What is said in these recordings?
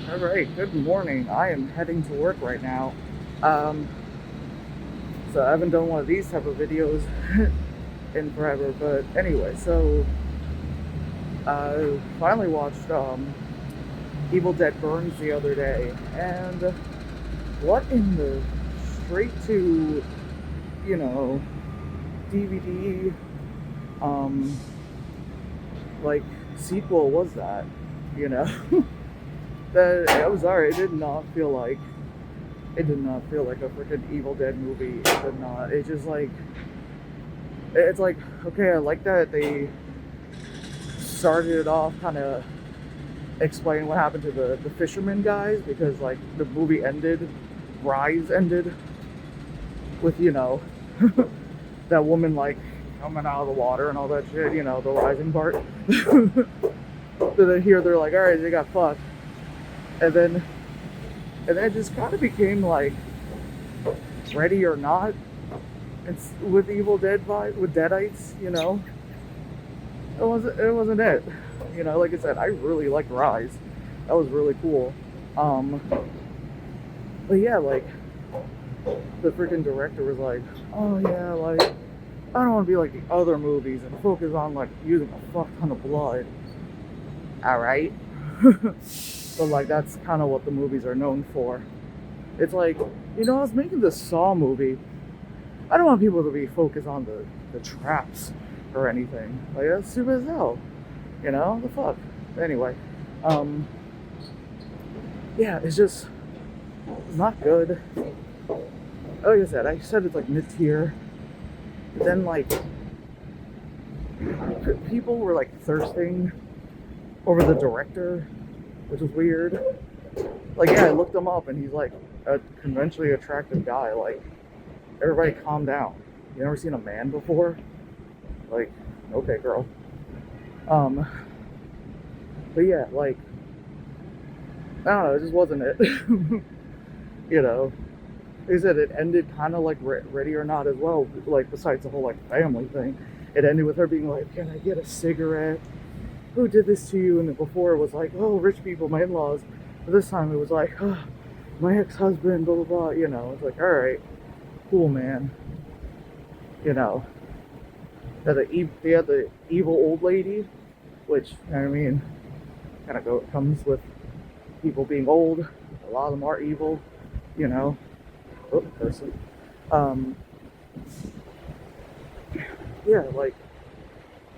All right, good morning. I am heading to work right now. Um, so I haven't done one of these type of videos in forever, but anyway, so I finally watched Evil Dead Burns the other day, and what in the straight to, you know, DVD, um, like sequel was that? You know, that I was sorry, it did not feel like a freaking Evil Dead movie. It did not. It just like it's like okay, I like that they started it off kind of explaining what happened to the fisherman guys because like the movie ended, Rise ended with that woman like coming out of the water and all that shit. You know the rising part. So then here they're like, all right, they got fucked, and then it just kind of became like Ready or Not. It's with Evil Dead vibe with Deadites. It wasn't it. Like I said, I really liked Rise. That was really cool. Um, but yeah, like the freaking director was like, oh yeah, like I don't want to be like the other movies and focus on like using a fuck ton of blood. All right, but like that's kind of what the movies are known for. It's like I was making this Saw movie. I don't want people to be focused on the traps or anything. Like that's stupid as hell. The fuck. Anyway, um, yeah, it's just not good. Like I said it's like mid tier. Then like people were like thirsting over the director, which was weird. Like yeah, I looked him up and he's like a conventionally attractive guy. Like everybody calm down. You never seen a man before? Like, okay, girl. Um, but yeah, like I don't know, it just wasn't it. you know, like I said, it ended kind of like Ready or Not as well. Like besides the whole like family thing, it ended with her being like, "Can I get a cigarette? Who did this to you?" And then before it was like, "Oh, rich people, my in-laws." But this time it was like, "Oh, my ex-husband." Blah blah blah. It's like, all right, cool, man. You know, they had the evil old lady, which I mean, kind of comes with people being old. A lot of them are evil. You know, oh, person. Um, yeah, like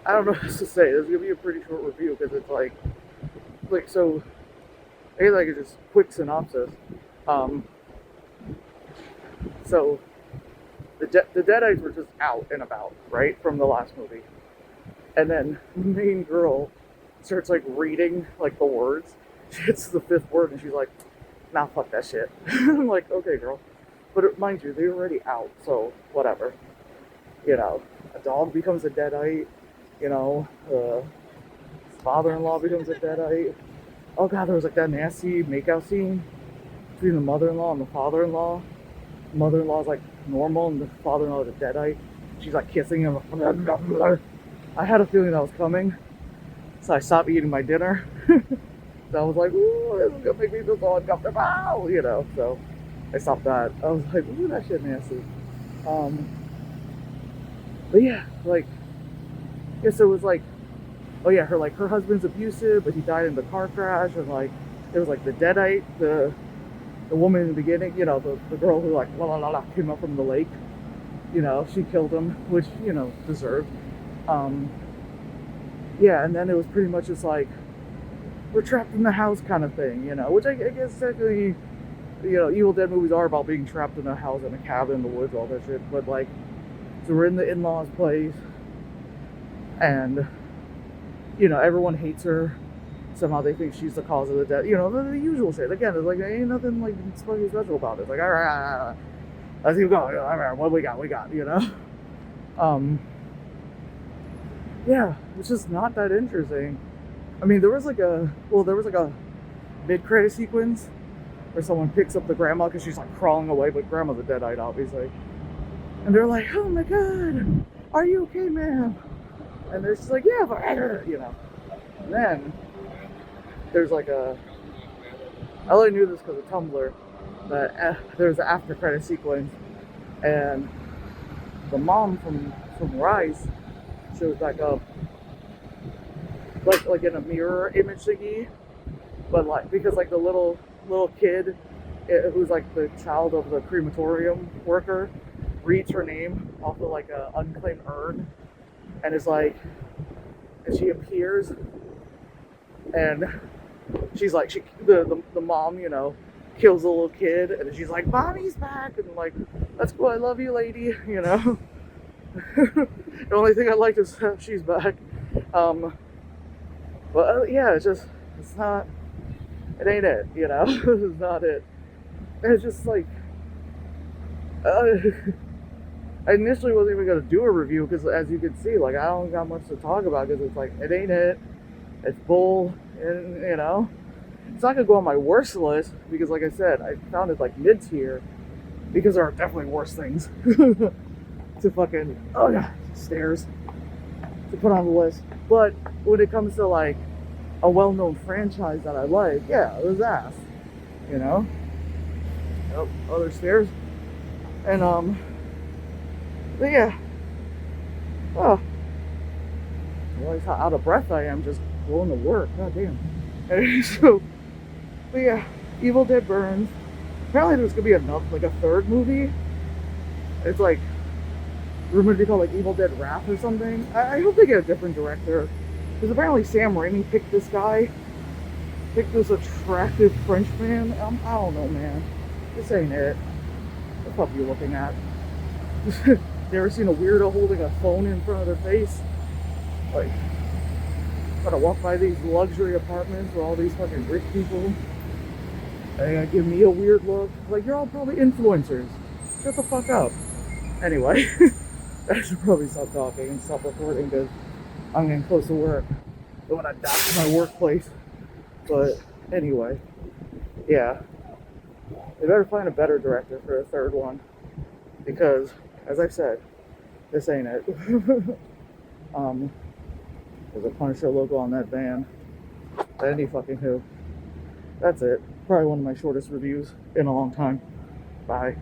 I don't know what to say. This is gonna be a pretty short review because it's like so. I guess I could just quick synopsis. Um, so the Deadites were just out and about, right, from the last movie, and then the main girl starts like reading like the words. She gets to the fifth word and she's like, "Nah, fuck that shit." I'm like, "Okay, girl," but mind you, they're already out, so whatever. A dog becomes a Deadite. Father-in-law becomes a Deadite. Oh god, there was like that nasty makeout scene between the mother-in-law and the father-in-law. The mother-in-law's like normal and the father-in-law is a Deadite. She's like kissing him. I had a feeling that was coming, so I stopped eating my dinner. So I was like, "Ooh, this is gonna make me feel so uncomfortable," So I stopped that. I was like, "Ooh, that shit nasty." Um, but yeah, like, it was like, oh yeah, her husband's abusive, but he died in the car crash, and like, there was like the Deadite, the woman in the beginning, the girl who like la la la la came up from the lake. She killed him, which deserved. Um, yeah, and then it was pretty much just like we're trapped in the house kind of thing, which I guess technically, Evil Dead movies are about being trapped in a house in a cabin in the woods, all that shit. But like, so we're in the in-laws' place, and everyone hates her. Somehow they think she's the cause of the death. The usual shit. Again, it's like there ain't nothing like fucking special about it. It's like all right, let's keep going. All right, what we got? Um, yeah, it's just not that interesting. I mean, there was like a mid-credit sequence where someone picks up the grandma because she's like crawling away, but grandma's a deadite, obviously. And they're like, "Oh my god, are you okay, ma'am?" And they're just like, "Yeah, but." And then there's like a I only knew this because of Tumblr. That there's an after credit sequence, and the mom from Rise shows back up, like in a mirror image thingy, but like because like the little kid who's like the child of the crematorium worker reads her name off of like a unclaimed urn, and is like, and she appears, and she's like the mom, you know, kills the little kid, and she's like, "Mommy's back," and like, "That's cool, I love you, lady," you know. The only thing I like is that she's back. But yeah, it's not, it ain't it, you know. It's not it. And it's just like, uh, I initially wasn't even gonna do a review because, as you can see, like I don't got much to talk about because it's like it ain't it. It's bull, and you know, it's not gonna go on my worst list because, like I said, I found it like mid tier because there are definitely worse things to fucking stairs to put on the list. But when it comes to like a well-known franchise that I like, yeah, it was ass, you know. Oh, other stairs, and but yeah, oh, realize how out of breath I am just going to work. God damn. And so, but yeah, Evil Dead Burns. Apparently there's gonna be another, like a third movie. It's like rumored to be called like Evil Dead Wrath or something. I hope they get a different director, because apparently Sam Raimi picked this guy, picked this attractive Frenchman. I don't know, man. This ain't it. What the fuck are you looking at? You ever seen a weirdo holding a phone in front of their face? Like, gotta walk by these luxury apartments with all these fucking rich people, and they're gonna give me a weird look. Like, you're all probably influencers. Shut the fuck up. Anyway, I should probably stop talking and stop recording because I'm getting close to work. I don't want to dox my workplace. But anyway, yeah. They better find a better director for a third one. Because, as I've said, this ain't it. There's a Punisher logo on that van. Any fucking who. That's it. Probably one of my shortest reviews in a long time. Bye.